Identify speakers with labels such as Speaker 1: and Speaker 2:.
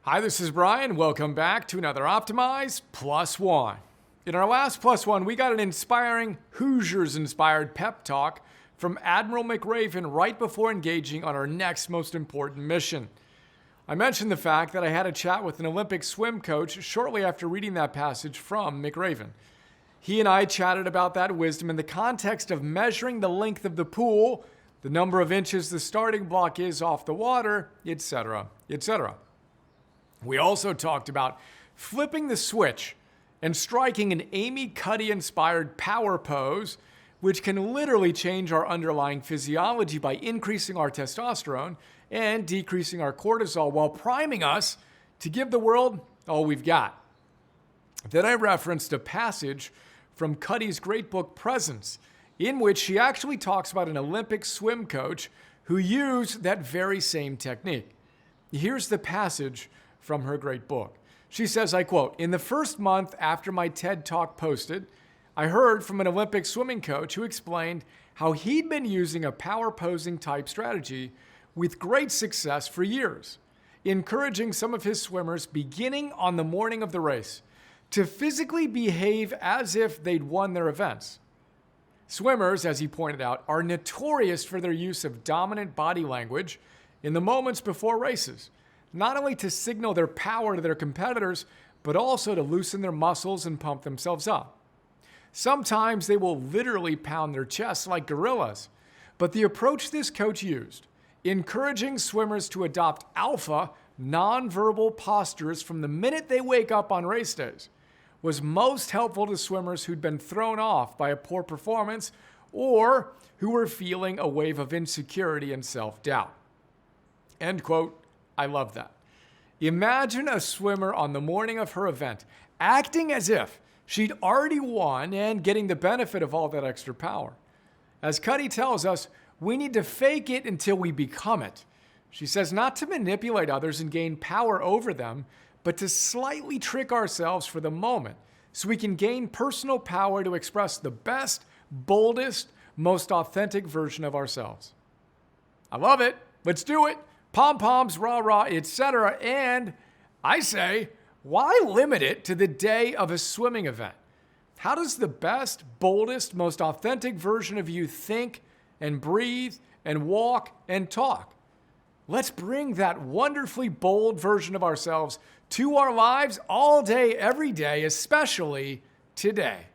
Speaker 1: Hi, this is Brian. Welcome back to another Optimize Plus One. In our last Plus One, we got an inspiring Hoosiers-inspired pep talk from Admiral McRaven right before engaging on our next most important mission. I mentioned the fact that I had a chat with an Olympic swim coach shortly after reading that passage from McRaven. He and I chatted about that wisdom in the context of measuring the length of the pool, the number of inches the starting block is off the water, etc., etc. We also talked about flipping the switch and striking an Amy Cuddy-inspired power pose, which can literally change our underlying physiology by increasing our testosterone and decreasing our cortisol while priming us to give the world all we've got. Then I referenced a passage from Cuddy's great book, Presence, in which she actually talks about an Olympic swim coach who used that very same technique. Here's the passage from her great book. She says, I quote, "In the first month after my TED Talk posted, I heard from an Olympic swimming coach who explained how he'd been using a power posing type strategy with great success for years, encouraging some of his swimmers beginning on the morning of the race to physically behave as if they'd won their events. Swimmers, as he pointed out, are notorious for their use of dominant body language in the moments before races, not only to signal their power to their competitors, but also to loosen their muscles and pump themselves up. Sometimes they will literally pound their chests like gorillas, but the approach this coach used, encouraging swimmers to adopt alpha, nonverbal postures from the minute they wake up on race days, was most helpful to swimmers who'd been thrown off by a poor performance or who were feeling a wave of insecurity and self-doubt." End quote. I love that. Imagine a swimmer on the morning of her event acting as if she'd already won and getting the benefit of all that extra power. As Cuddy tells us, we need to fake it until we become it. She says not to manipulate others and gain power over them, but to slightly trick ourselves for the moment so we can gain personal power to express the best, boldest, most authentic version of ourselves. I love it. Let's do it. Pom-poms, rah-rah, etc. And I say, why limit it to the day of a swimming event? How does the best, boldest, most authentic version of you think and breathe and walk and talk? Let's bring that wonderfully bold version of ourselves to our lives all day, every day, especially today.